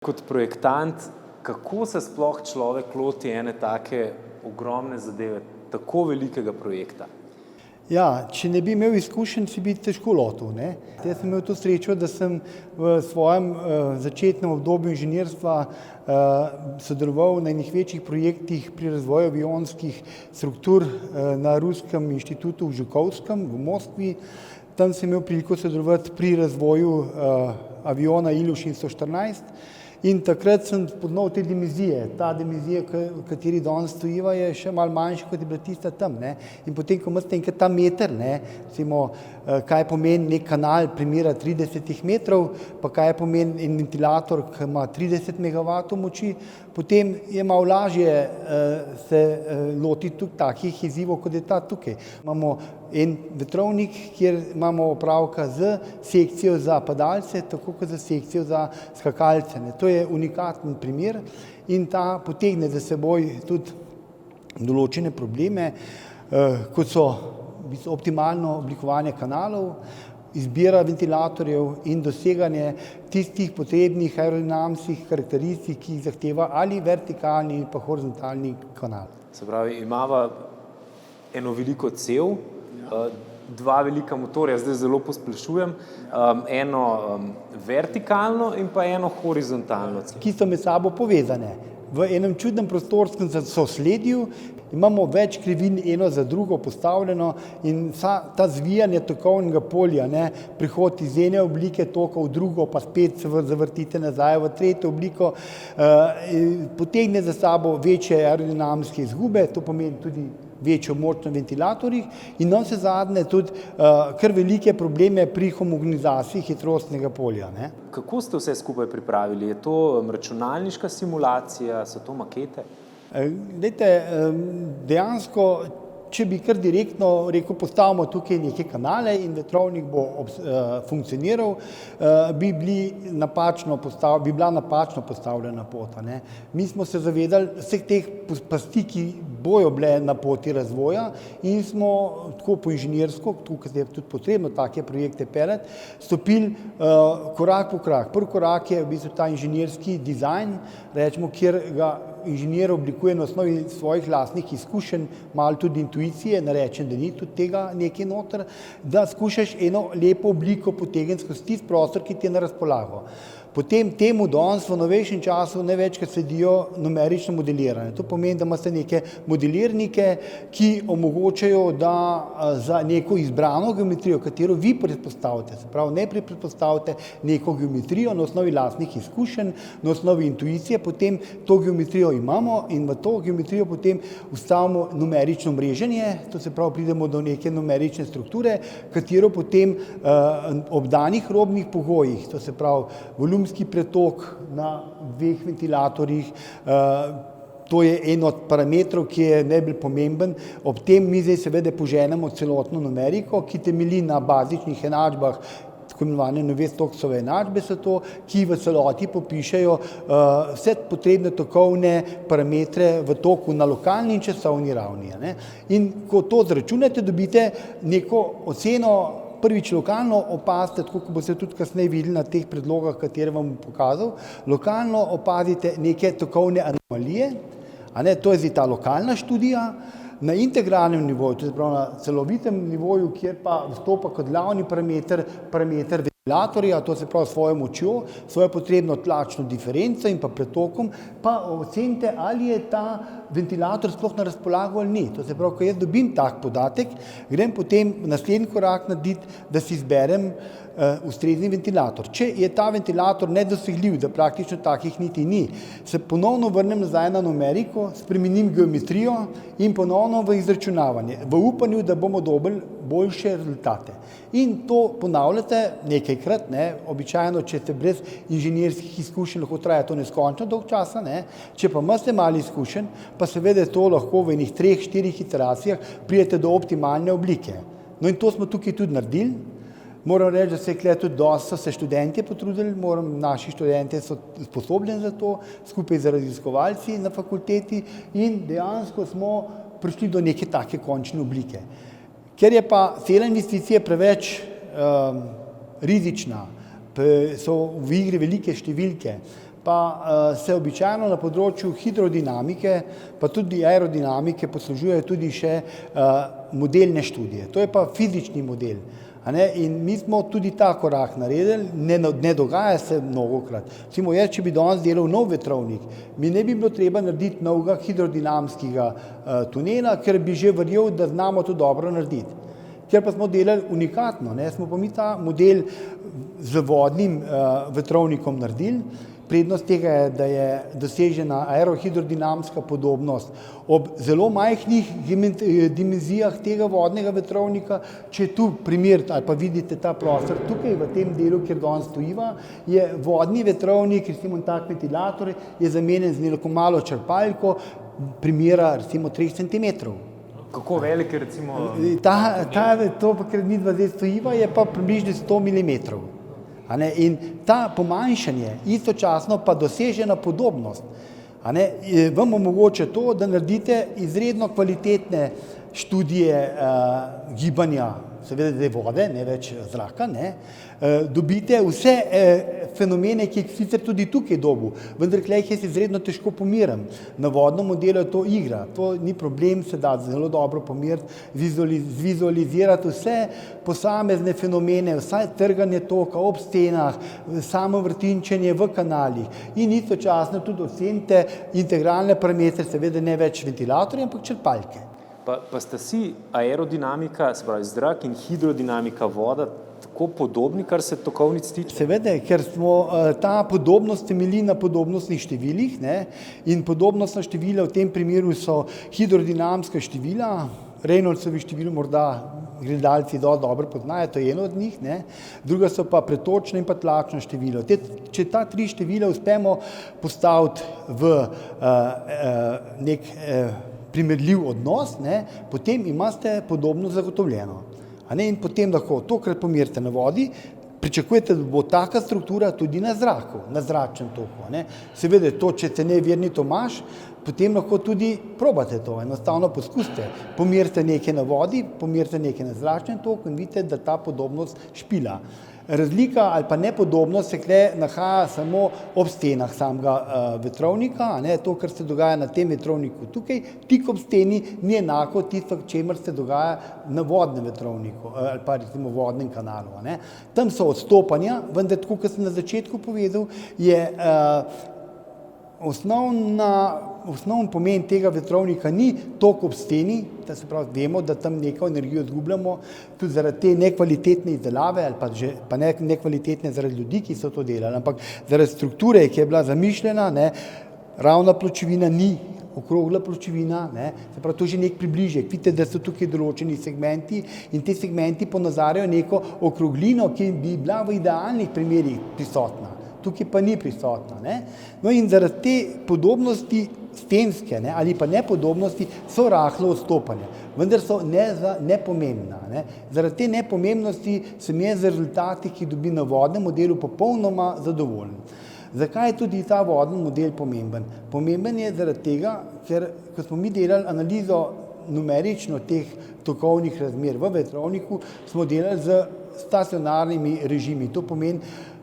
Kot projektant, kako se sploh človek loti ene take ogromne zadeve, tako velikega projekta? Ja, če ne bi imel izkušenj, si bi težko lotil, ne. Jaz sem imel to srečo, da sem v svojem začetnem obdobju inženirstva sodeloval na enih večjih projektih pri razvoju avionskih struktur na Ruskem inštitutu v Žukovskem v Moskvi. Tam sem imel priliko sodelovati pri razvoju aviona Ilyushin-114 in takrat sem spoznal te dimenzije. Ta dimenzija, v kateri danes stojiva, je še malo manjša, kot je bila tista tam, ne. In potem, ko imate enkrat ta meter, ne, recimo, kaj pomeni nek kanal primera 30 metrov, pa kaj pomeni en ventilator, ki ima 30 megavatov moči, potem je malo lažje se lotiti tudi takih izzivov, kot je ta tukaj. Imamo en vetrovnik, kjer imamo opravka z sekcijo za padalce, tako kot za sekcijo za skakalce, ne. To je unikaten primer in ta potegne za seboj tudi določene probleme, kot so optimalno oblikovanje kanalov, izbira ventilatorjev in doseganje tistih potrebnih aerodinamičnih karakteristik, ki jih zahteva ali vertikalni ali pa horizontalni kanal. Se pravi, imava eno veliko cev, dva velika motorja, zdaj zelo posplošujem, eno vertikalno in pa eno horizontalno cev. Ki so med sabo povezane. V enem čudnem prostorskem sosledju imamo več krivin eno za drugo postavljeno in ta zvijanje tokovnega polja, ne, prihod iz ene oblike toka v drugo, pa spet se zavrtite nazaj v tretjo obliko, potegne za sabo večje aerodinamične izgube, to pomeni tudi večjo moč na ventilatorjih in navsezadnje tudi kar velike probleme pri homogenizaciji hitrostnega polja, ne. Kako ste vse skupaj pripravili? Je to računalniška simulacija, so to makete? Glejte, dejansko, če bi kar direktno rekel, postavimo tukaj neke kanale in vetrovnik bo funkcioniral, bi bila napačno postavljena pot, a ne. Mi smo se zavedali vseh teh pasti, ki bojo bile na poti razvoja in smo tako po inženirsko, tukaj je tudi potrebno take projekte peljati, stopili korak po korak. Prvi korak je v bistvu ta inženirski dizajn, rečemo, kjer ga inženir oblikuje na osnovi svojih lastnih izkušenj, malo tudi intuicije, ne rečem, da ni tudi tega nekaj noter, da skušaš eno lepo obliko potegniti skozi tisti prostor, ki ti je na razpolago. Potem temu danes v novejšem času največkrat sledijo numerično modeliranje. To pomeni, da imate neke modelirnike, ki omogočajo, da za neko izbrano geometrijo, katero vi predpostavite, se pravi, najprej predpostavite neko geometrijo na osnovi lastnih izkušenj, na osnovi intuicije, potem to geometrijo imamo in v to geometrijo potem vstavimo numerično mreženje, to se pravi, pridemo do neke numerične strukture, katero potem ob danih robnih pogojih, to se pravi, volumski pretok na dveh ventilatorjih, to je en od parametrov, ki je najbolj pomemben. Ob tem mi zdaj seveda poženemo celotno numeriko, ki temelji na bazičnih enačbah, tako imenovane Navier-Stokesove enačbe so to, ki v celoti popišejo vse potrebne tokovne parametre v toku na lokalni in časovni ravni, ne. In ko to zračunate, dobite neko oceno. Prvič lokalno opazite, tako kot boste tudi kasneje videli na teh predlogah, katere vam bom pokazal, lokalno opazite neke tokovne anomalije, a ne, to je zdaj ta lokalna študija, na integralnem nivoju, to se pravi na celovitem nivoju, kjer pa vstopa kot glavni parameter ventilatorja, to se pravi svojo močjo, svojo potrebno tlačno diferenco in pa pretokom, pa ocenite, ali je ta ventilator sploh na razpolago ali ni. To se pravi, ko jaz dobim tak podatek, grem potem naslednji korak narediti, da si izberem ustrezni ventilator. Če je ta ventilator nedosegljiv, da praktično takih niti ni, se ponovno vrnem nazaj na numeriko, spremenim geometrijo in ponovno v izračunavanje, v upanju, da bomo dobili boljše rezultate. In to ponavljate nekajkrat, ne, običajno, če ste brez inženirskih izkušenj, lahko traja to neskončno dolg časa, ne, če pa imate malo izkušenj, pa seveda to lahko v enih 3-4 iteracijah pridete do optimalne oblike. No in to smo tukaj tudi naredili. Moram reči, da se je tudi dosti so se študentje potrudili, naši študentje so sposobljeni za to, skupaj z raziskovalci na fakulteti in dejansko smo prišli do neke take končne oblike. Ker je pa cela investicija preveč rizična, so v igri velike številke, pa se običajno na področju hidrodinamike, pa tudi aerodinamike poslužujejo tudi še modelne študije. To je pa fizični model. In mi smo tudi ta korak naredili, ne dogaja se mnogokrat. Recimo jaz, če bi danes delal nov vetrovnik, mi ne bi bilo treba narediti novega hidrodinamskega tunela, ker bi že verjel, da znamo to dobro narediti. Ker pa smo delali unikatno, smo pa mi ta model z vodnim vetrovnikom naredili. Prednost tega je, da je dosežena aerohidrodinamska podobnost ob zelo majhnih dimenzijah tega vodnega vetrovnika. Če je tu primer, ali pa vidite ta prostor tukaj v tem delu, kjer danes stojiva, je vodni vetrovnik, recimo tak ventilator, je zamenjen z neko malo črpalko, primera recimo 3 cm. Kako velik je recimo? To, kjer midva zdaj stojiva, je pa približno 100 mm. In ta pomanjšanje, istočasno pa dosežena podobnost, vam omogoča to, da naredite izredno kvalitetne študije gibanja, seveda zdaj vode, ne več zraka, dobite vse fenomene, ki jih sicer tudi tukaj dobil, vendar jih jaz izredno težko pomirim. Na vodnem modelu je to igra, to ni problem, se da zelo dobro pomiriti, vizualizirati vse posamezne fenomene, vsaj trganje toka ob stenah, samo vrtinčenje v kanalih in istočasno tudi ocenite integralne parametre, seveda ne več ventilatorje, ampak črpalke. Pa sta si aerodinamika, se pravi zrak in hidrodinamika voda tako podobni, kar se tokovnic tiče? Seveda, ker ta podobnost temelji na podobnostnih številih, in podobnostna števila v tem primeru so hidrodinamska števila, Reynoldsovih števil morda gledalci dobro poznajo, to je eno od njih, druga so pa pretočno in pa tlačno število. Če ta 3 števila uspemo postaviti v nek primerljiv odnos, potem imate podobnost zagotovljeno. In potem lahko tokrat pomerite na vodi, pričakujete, da bo taka struktura tudi na zraku, na zračnem toku. Seveda to, če ste neverni Tomaž, potem lahko tudi probate to, enostavno poskusite. Pomerite nekaj na vodi, pomerite nekaj na zračnem toku in vidite, da ta podobnost špila. Razlika ali pa nepodobnost se tukaj nahaja samo ob stenah samega vetrovnika, to, kar se dogaja na tem vetrovniku tukaj, tik ob steni ni enako tisto, čemer se dogaja na vodnem vetrovniku ali pa recimo vodnem kanalu. Tam so odstopanja, vendar tako, kot sem na začetku povedal, je osnovni pomen tega vetrovnika ni tok ob steni, da se pravi, vemo, da tam neko energijo izgubljamo, tudi zaradi te nekvalitetne izdelave ali pa nekvalitetne zaradi ljudi, ki so to delali, ampak zaradi strukture, ki je bila zamišljena, ravna pločevina ni okrogla pločevina, se pravi, to je že nek približek. Vidite, da so tukaj določeni segmenti in te segmenti ponazarjajo neko okroglino, ki bi bila v idealnih primerih prisotna. Tukaj pa ni prisotna. In zaradi te podobnosti stenske ali pa nepodobnosti so rahlo odstopanja, vendar so nepomembna. Zaradi te nepomembnosti sem jaz z rezultati, ki dobi na vodnem modelu, popolnoma zadovoljen. Zakaj je tudi ta vodni model pomemben? Pomemben je zaradi tega, ker ko smo mi delali analizo numerično teh tokovnih razmer v vetrovniku, smo delali z stacionarnimi režimi. To pomeni,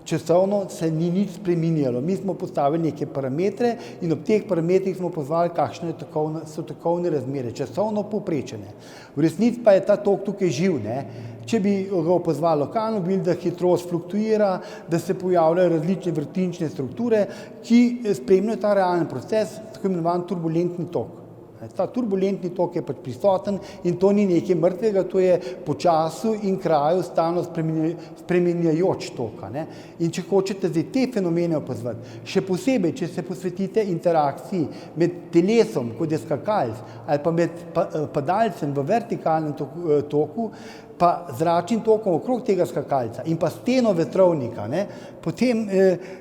časovno se ni nič spreminjalo. Mi smo postavili neke parametre in ob teh parametrih smo pozvali, kakšne so tokovne razmere, časovno povprečene. V resnici pa je ta tok tukaj živ. Če bi ga opazovali lokalno, bi videli, da hitrost fluktuira, da se pojavljajo različne vrtinčne strukture, ki spremljajo ta realen proces, tako imenovan turbulentni tok. Ta turbulentni tok je pač prisoten in to ni nekaj mrtvega, to je po času in kraju stalno spreminjajoč tok. In če hočete zdaj te fenomene opazovati, še posebej, če se posvetite interakciji med telesom, kot je skakalc, ali pa med padalcem v vertikalnem toku, pa zračnim tokom okrog tega skakalca in pa steno vetrovnika, potem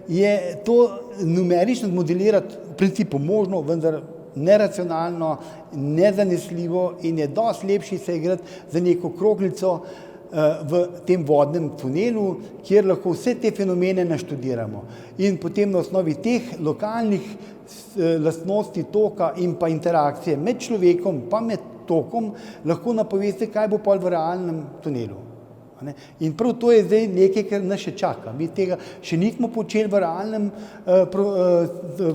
je to numerično zmodelirati v principu možno, vendar neracionalno, nezanesljivo in je dosti lepši se igrati za neko kroglico v tem vodnem tunelu, kjer lahko vse te fenomene naštudiramo. In potem na osnovi teh lokalnih lastnosti toka in pa interakcije med človekom pa med tokom lahko napoveste, kaj bo pol v realnem tunelu. In prav to je zdaj nekaj, kar nas še čaka. Mi tega še nismo počeli v realnem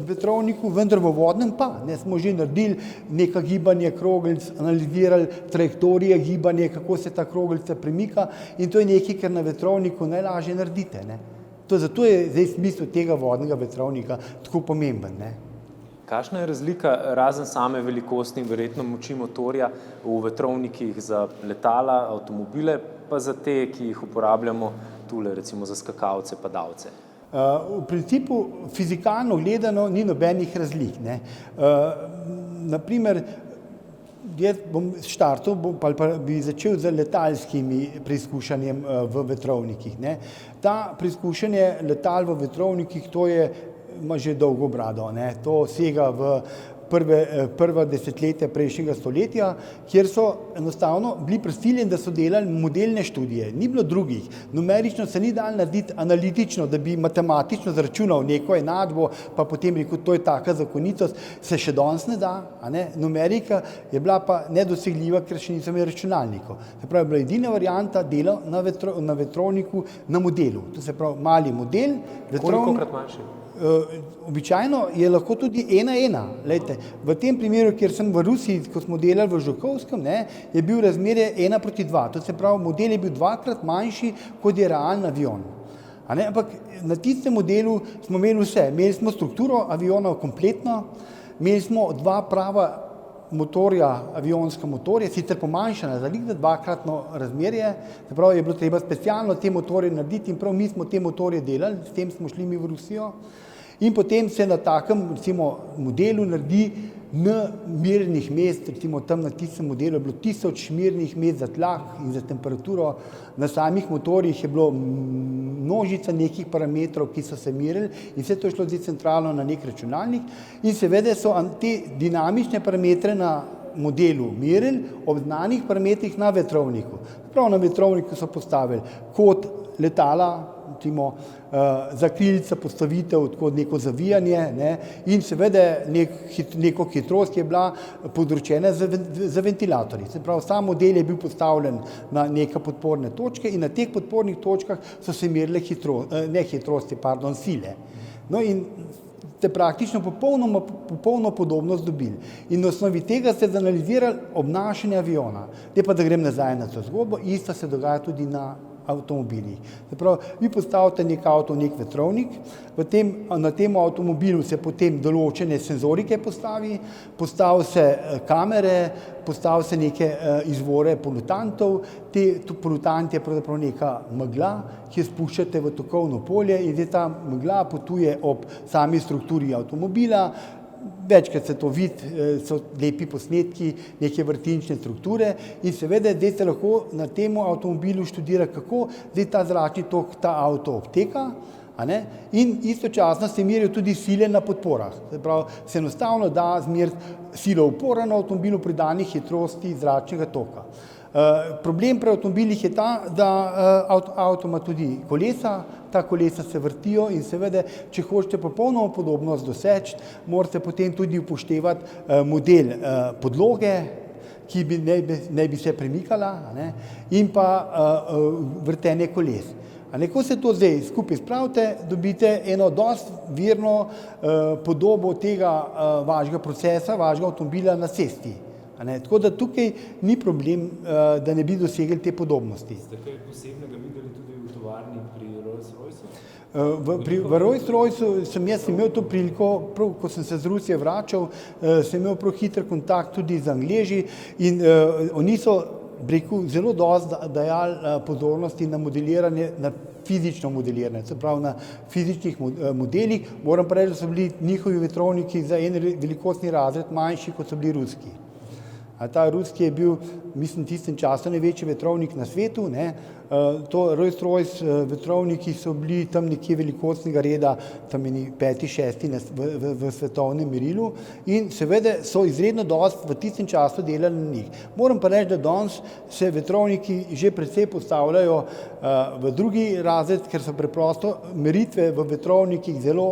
vetrovniku, vendar v vodnem pa. Smo že naredili neka gibanje kroglic, analizirali trajektorije gibanje, kako se ta kroglica premika in to je nekaj, kar na vetrovniku najlažje naredite. Zato je zdaj smisel tega vodnega vetrovnika tako pomemben. Kakšna je razlika razen same velikosti in verjetno moči motorja v vetrovnikih za letala, avtomobile, pa za te, ki jih uporabljamo tule, recimo za skakalce, padalce? V principu fizikalno gledano ni nobenih razlik. Naprimer, jaz bom štartal, pa bi začel z letalskimi preizkušanjem v vetrovnikih. Ta preizkušanje letal v vetrovnikih, to ima že dolgo brado. To sega v prva desetletja prejšnjega stoletja, kjer so enostavno bili prisiljeni, da so delali modelne študije. Ni bilo drugih. Numerično se ni dalo narediti analitično, da bi matematično zračunal neko enačbo, pa potem rekel, to je taka zakonitost, se še danes ne da. Numerika je bila pa nedosegljiva, ker še niso imeli računalnikov. Se pravi, bila edina varianta dela na vetrovniku na modelu. To se pravi, mali model. Kolikokrat manjši? Običajno je lahko tudi 1:1. V tem primeru, kjer sem v Rusiji, ko smo delali v Žukovskem, je bil razmerje 1:2. To se pravi, model je bil 2-krat manjši, kot je realen avion. Ampak na tistem modelu smo imeli vse. Imeli smo strukturo aviona kompletno, imeli smo 2 prava motorja, avionska motorja, sicer pomanjšana za 2-kratno razmerje, se pravi, je bilo treba specialno te motorje narediti in prav mi smo te motorje delali, s tem smo šli mi v Rusijo. In potem se na takem, recimo, modelu naredi mirnih mest, recimo tam na tistem modelu je bilo 1000 mirnih mest za tlak in za temperaturo. Na samih motorjih je bilo množica nekih parametrov, ki so se mirili in vse to je šlo zdaj centralno na nek računalnik in seveda so te dinamične parametre na modelu merili ob znanih parametrih na vetrovniku. Prav na vetrovniku so postavili kot letala, recimo za krilca postavitev, tako neko zavijanje in seveda neko hitrost je bila področena za ventilatorji. Se pravi, sam model je bil postavljen na neke podporne točke in na teh podpornih točkah so se merile sile. In ste praktično popolno podobnost dobili. In na osnovi tega ste zanalizirali obnašanje aviona. Zdaj pa, da grem nazaj na to zgodbo, isto se dogaja tudi na avtomobilih. Se pravi, vi postavite nek avto, nek vetrovnik, na tem avtomobilu se potem določene senzorike postavi se kamere, postavi se neke izvore polutantov, polutant je pravzaprav neka megla, ki jo spuščate v tokovno polje in zdaj ta megla potuje ob sami strukturi avtomobila. Večkrat se to vidi, so lepi posnetki neke vrtinčne strukture in seveda zdaj se lahko na tem avtomobilu študira, kako zdaj ta zračni tok ta avto obteka in istočasno se merijo tudi sile na podporah. Se pravi, se enostavno da zmeriti silo upora na avtomobilu pri danih hitrosti zračnega toka. Problem pri avtomobilih je ta, da avto ima tudi kolesa, ta kolesa se vrtijo in seveda, če hočete popolnoma podobnost doseči, morate potem tudi upoštevati model podloge, ki naj bi se premikala in pa vrtenje koles. Ko se to zdaj skupaj spravite, dobite eno dosti verno podobo tega vašega procesa, vašega avtomobila na cesti. Tako da tukaj ni problem, da ne bi dosegli te podobnosti. Ste kaj posebnega videli tudi v tovarni pri Rolls-Roycu? V Rolls-Roycu sem jaz imel to priliko, prav ko sem se z Rusije vračal, sem imel prav hiter kontakt tudi z Angleži in oni so zelo dosti dajali pozornosti na modeliranje, na fizično modeliranje, se pravi na fizičnih modelih. Moram pa reči, da so bili njihovi vetrovniki za en velikostni razred manjši, kot so bili ruski. Ta ruski je bil, mislim, tistem času največji vetrovnik na svetu. To Rolls-Royce vetrovniki so bili tam nekje velikostnega reda, tam 5., 6. v svetovnem merilu in seveda so izredno dosti v tistem času delali na njih. Moram pa reči, da danes se vetrovniki že precej postavljajo v drugi razred, ker so preprosto meritve v vetrovnikih zelo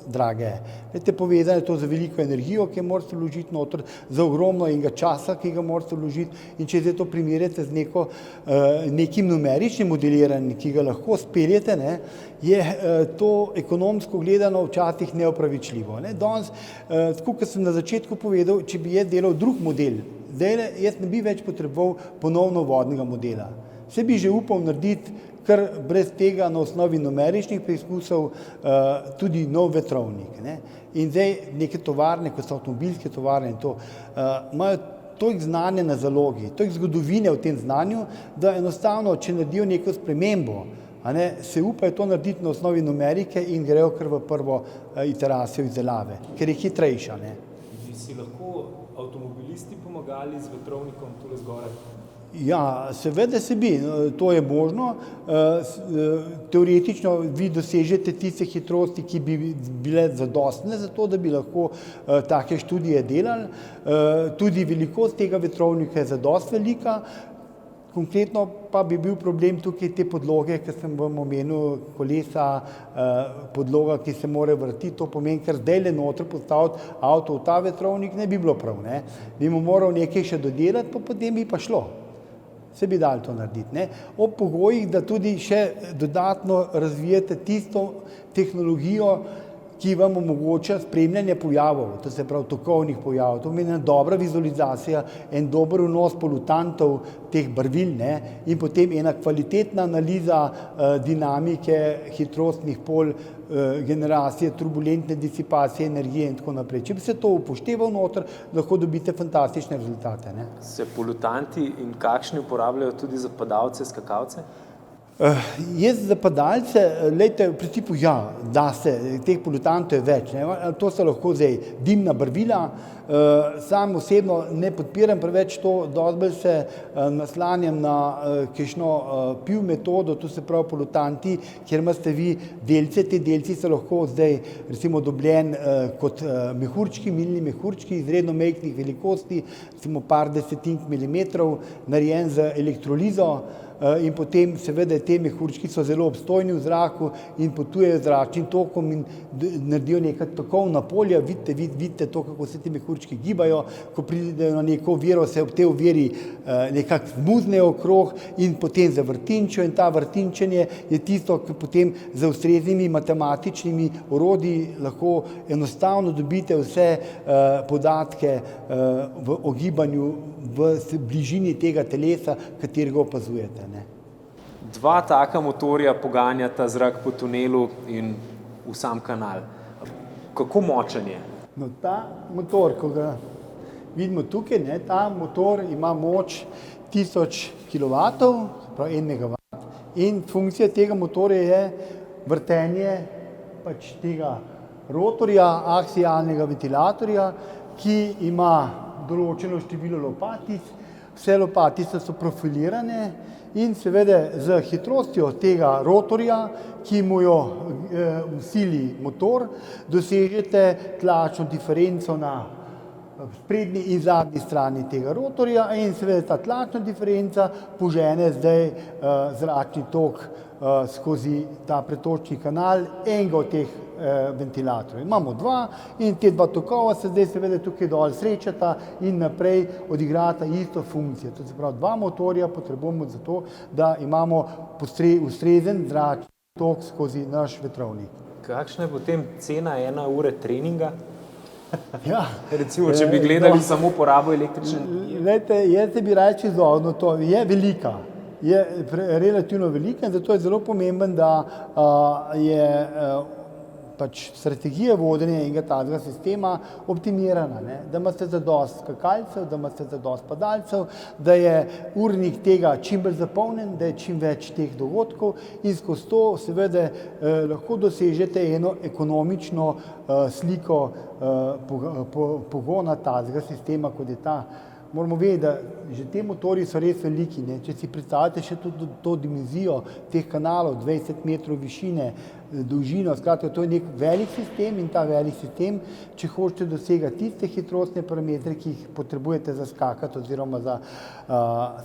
drage. Veste, povezano je to z veliko energijo, ki jo morate vložiti noter, za ogromno enega časa, ki ga morate vložiti, in če zdaj to primerjate z nekim numeričnim modeliranjem, ki ga lahko speljete, ne, je to ekonomsko gledano včasih neopravičljivo. Ne. Danes, tako kot sem na začetku povedal, če bi jaz delal drug model, zdaj jaz ne bi več potreboval ponovno vodnega modela. Se bi že upal narediti kar brez tega na osnovi numeričnih preizkusov tudi nov vetrovnik. Ne. In zdaj neke tovarne, kot so avtomobilske tovarne in to, imajo toliko znanja na zalogi, toliko zgodovine v tem znanju, da enostavno, če naredijo neko spremembo, se upajo to narediti na osnovi numerike in grejo kar v prvo iteracijo izdelave, ker je hitrejša. Ne. Bi si lahko avtomobilisti pomagali z vetrovnikom tule zgoraj? Ja, seveda se bi, to je možno. Teoretično vi dosežete tiste hitrosti, ki bi bile zadostne za to, da bi lahko take študije delali. Tudi velikost tega vetrovnika je zadost velika. Konkretno pa bi bil problem tukaj te podloge, ker sem vam omenil kolesa, podloga, ki se mora vrtiti, to pomeni, ker zdaj le noter postaviti avto v ta vetrovnik ne bi bilo prav. Ne. Bi mu moral nekaj še dodelati, pa potem bi pa šlo. Se bi dali to narediti. Ne. Ob pogojih, da tudi še dodatno razvijete tisto tehnologijo, ki vam omogoča spremljanje pojavov, to se pravi tokovnih pojavov. To pomeni ena dobra vizualizacija, en dober vnos polutantov teh barvil, ne, in potem ena kvalitetna analiza dinamike hitrostnih polj, generacije, turbulentne disipacije energije in tako naprej. Če bi se to upošteval noter, lahko dobite fantastične rezultate. Ne. Se polutanti in kakšni uporabljajo tudi za padalce, skakalce? Jaz za padalce, glejte, v principu ja, da se, teh polutantov je več. Ne. To so lahko zdaj dimna barvila, sam osebno ne podpiram preveč to, dosti bolj se naslanjam na kakšno PIV metodo, to se pravi polutanti, kjer imate vi delce, te delci so lahko zdaj recimo dobljen kot mehurčki, milni mehurčki, izredno majhnih velikosti, recimo par desetink milimetrov, narejen z elektrolizo, in potem seveda te mehurčki so zelo obstojni v zraku in potujejo zračnim tokom in naredijo neka tokovna polja. Vidite to, kako se ti mehurčki gibajo, ko pridejo na neko oviro, se ob te oviri nekako zmuznejo okrog in potem zavrtinčijo, in ta vrtinčenje je tisto, ki potem z ustreznimi matematičnimi orodji lahko enostavno dobite vse podatke o gibanju v bližini tega telesa, katerega opazujete. Ne. Dva taka motorja poganjata zrak po tunelu in v sam kanal. Kako močen je? No, ta motor, ko ga vidimo tukaj, ne, ta motor ima moč 1000 kW, pravi 1 MW. In funkcija tega motorja je vrtenje pač tega rotorja, aksialnega ventilatorja, ki ima določeno število lopatic, vse lopatice so profilirane in seveda z hitrostjo tega rotorja, ki mu jo vsili motor, dosežete tlačno diferenco na sprednji in zadnji strani tega rotorja in seveda ta tlačna diferenca požene zdaj zračni tok skozi ta pretočni kanal enega od teh ventilatorjev. Imamo dva in te dva tokova se zdaj seveda tukaj dol srečata in naprej odigrata isto funkcijo. To se pravi, dva motorja potrebujemo za to, da imamo ustrezen zračni tok skozi naš vetrovnik. Kakšna je potem cena 1 ure treninga? Ja, recimo, če bi gledali samo porabo električne energije. Glejte, jaz se bi reči izognil, to je velika. Je relativno velika in zato je zelo pomemben, da je pač strategija vodenja enega takega sistema optimirana, ne? Da imate zadost skakalcev, da imate zadost padalcev, da je urnik tega čim bolj zapolnjen, da je čim več teh dogodkov in skozi to seveda lahko dosežete eno ekonomično sliko pogona takega sistema, kot je ta. Moramo vedeti, da že te motorji so res veliki, ne? Če si predstavljate še to dimenzijo teh kanalov, 20 metrov višine, dolžino, skratka, to je nek velik sistem in ta velik sistem, če hočete dosegati tiste hitrostne parametre, ki jih potrebujete za skakati oziroma za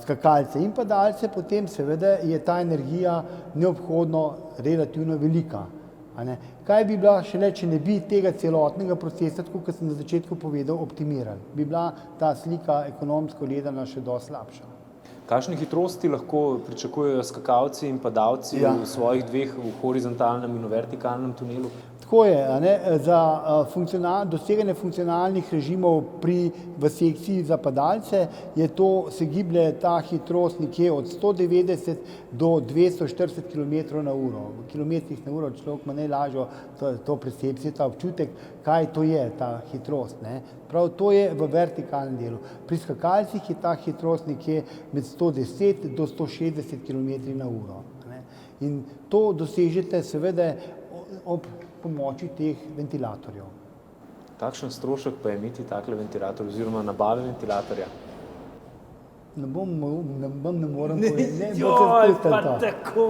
skakalce in padalce, potem seveda je ta energija neobhodno relativno velika. Kaj bi bila šele, če ne bi tega celotnega procesa, tako kot sem na začetku povedal, optimirali? Bi bila ta slika ekonomsko gledana še dosti slabša. Kakšne hitrosti lahko pričakujejo skakalci in padalci v svojih dveh, v horizontalnem in v vertikalnem tunelu? Tako je, za doseganje funkcionalnih režimov v sekciji za padalce se giblje ta hitrost nekje od 190 do 240 km na uro. V kilometrih na uro človek ima najlažjo to percepcijo, ta občutek, kaj to je, ta hitrost. Prav to je v vertikalnem delu. Pri skakalcih je ta hitrost nekje med 110 do 160 km na uro. In to dosežete seveda ob pomoči teh ventilatorjev. Kakšen strošek pa je imeti takle ventilator oziroma nabave ventilatorja? Ne morem povedati. Joj, pa tako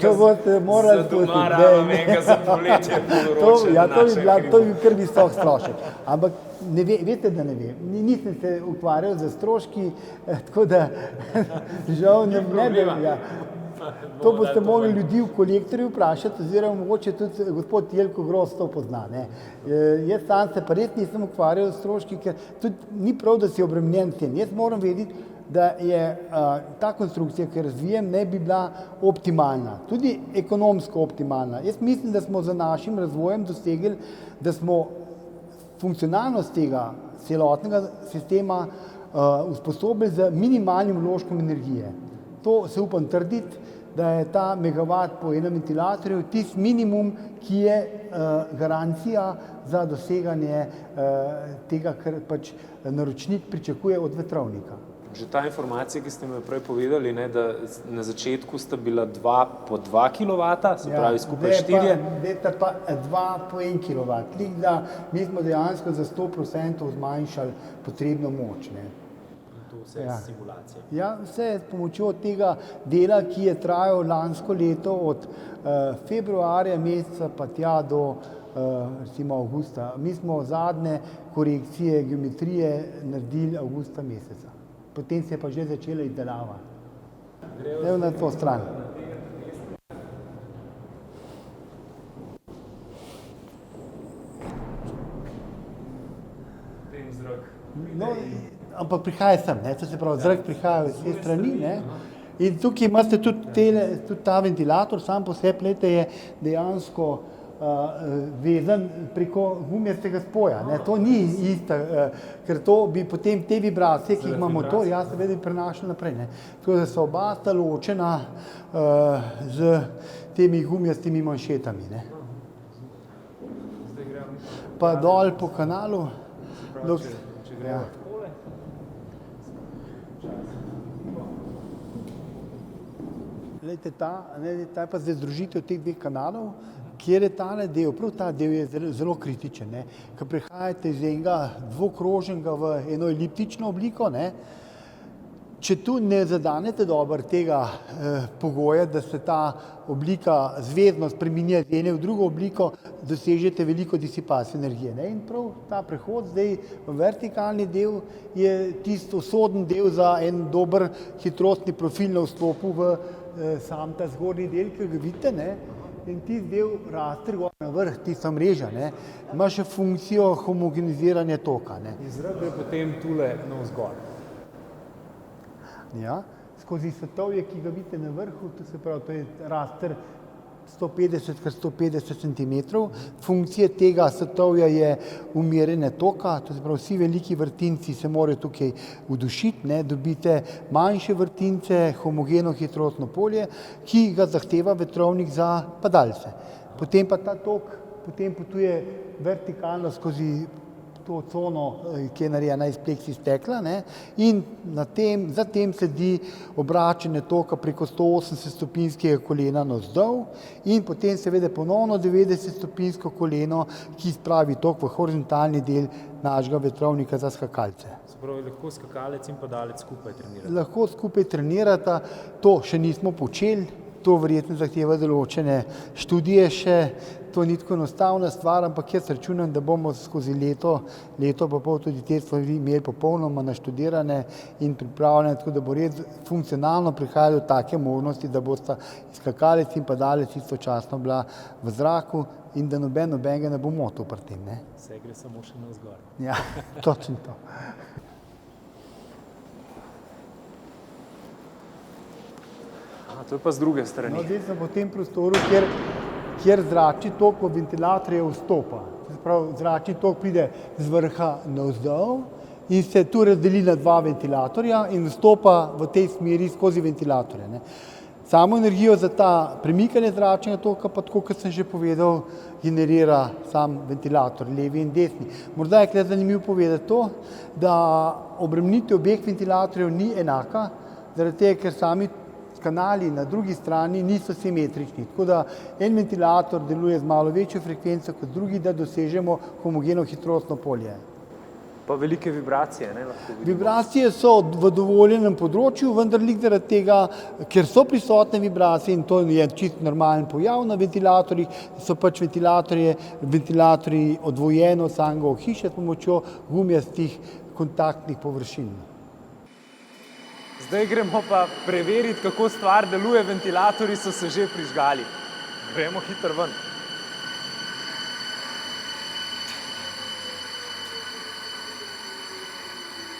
To boste morali spustiti. Za doma rabim enega za poletje poloroče. To bi kar visok strošek. Ampak veste, da ne vem. Nisem se ukvarjal z stroški, tako da žal ne vem. To boste mogli ljudi v kolektorju vprašati, oziroma mogoče tudi gospod Jelko Gros to pozna. Jaz sam se pa res nisem ukvarjal s stroški, ker tudi ni prav, da si obremenjen s tem. Jaz moram vedeti, da je ta konstrukcija, ki razvijem, ne bi bila optimalna, tudi ekonomsko optimalna. Jaz mislim, da smo z našim razvojem dosegli, da smo funkcionalnost tega celotnega sistema usposobili z minimalnim vložkom energije. To se upam trditi, da je ta megavat po enem ventilatorju tisti minimum, ki je garancija za doseganje tega, kar pač naročnik pričakuje od vetrovnika. Že ta informacija, ki ste mi prej povedali, da na začetku sta bila po 2 kW, se pravi skupaj 4. Zdaj pa 2 po 1 kW. Mi smo dejansko za 100% zmanjšali potrebno moč. To vse je simulacija. Vse je s pomočjo tega dela, ki je trajal lansko leto od februarja meseca pa tja do recimo avgusta. Mi smo zadnje korekcije geometrije naredili avgusta meseca. Potem se je pa že začela izdelava. Gremo na to stran. Ampak prihaja sem, to se pravi, zrak prihaja iz te strani. In tukaj imate tudi ta ventilator, sam po sebi je dejansko vezan preko gumijastega spoja. To ni isto, ker to bi potem te vibracije, ki jih ima motor, seveda bi prenašali naprej. Tako da so oba sta ločena z temi gumijastimi manšetami. Pa dol po kanalu. Če gremo takole. Glejte, ta je pa zdaj združitev teh dveh kanalov, kjer je tale del, prav ta del je zelo kritičen. Ko prihajate iz enega dvokrožnega v eno eliptično obliko, če tu ne zadanete dobro tega pogoja, da se ta oblika zvezdno spreminja iz ene v drugo obliko, dosežete veliko disipacijo energije. In prav ta prehod zdaj v vertikalni del je tisti usoden del za en dober hitrostni profil na vstopu v sam ta zgornji del, ki ga vidite. In tisti del raste gor na vrh, tista mreža, ima še funkcijo homogeniziranja toka. In zrak gre potem tule navzgor. Skozi svetovje, ki ga vidite na vrhu, to se pravi, to je raster 150 x 150 cm. Funkcija tega svetovja je umirjanje toka, to se pravi, vsi veliki vrtinci se morajo tukaj udušiti, dobite manjše vrtince, homogeno hitrostno polje, ki ga zahteva vetrovnik za padalce. Potem pa ta tok potuje vertikalno skozi to cono, ki je narejena iz pleksi stekla, in za tem sledi obračanje toka preko 180-stopinjskega kolena navzdol in potem seveda ponovno 90-stopinjsko koleno, ki spravi tok v horizontalni del našega vetrovnika za skakalce. Se pravi, lahko skakalec in padalec skupaj trenirata? Lahko skupaj trenirata, to še nismo počeli, to verjetno zahteva določene študije še, to ni tako enostavna stvar, ampak jaz računam, da bomo skozi leto pa pol tudi te stvari imeli popolnoma naštudirane in pripravljene, tako da bo res funkcionalno prihajalo do take možnosti, da bosta skakalec in padalec istočasno bila v zraku in da nobenega ne bo motil pri tem. Ne? Vse gre samo še navzgor. Ja, točno to. To je pa z druge strani. No, zdaj sem v tem prostoru, kjer zračni tok v ventilatorje vstopa. Zračni tok pride z vrha navzdol in se tu razdeli na dva ventilatorja in vstopa v tej smeri skozi ventilatorje. Ne. Samo energijo za ta premikanje zračnega toka, pa tako, kot sem že povedal, generira sam ventilator, levi in desni. Morda je tukaj zanimivo povedati to, da obremenitev obeh ventilatorjev ni enaka, zaradi tega, ker sami kanali na drugi strani niso simetrični, tako da en ventilator deluje z malo večjo frekvenco kot drugi, da dosežemo homogeno hitrostno polje. Pa velike vibracije, ne, lahko vidimo. Vibracije so v dovoljenem področju, vendar lik zaradi tega, ker so prisotne vibracije in to je čisto normalen pojav na ventilatorjih, so pač ventilatorji odvojeno od samega ohišja s pomočjo gumijastih kontaktnih površin. Zdaj gremo pa preveriti, kako stvar deluje. Ventilatorji so se že prižgali. Gremo hitro ven.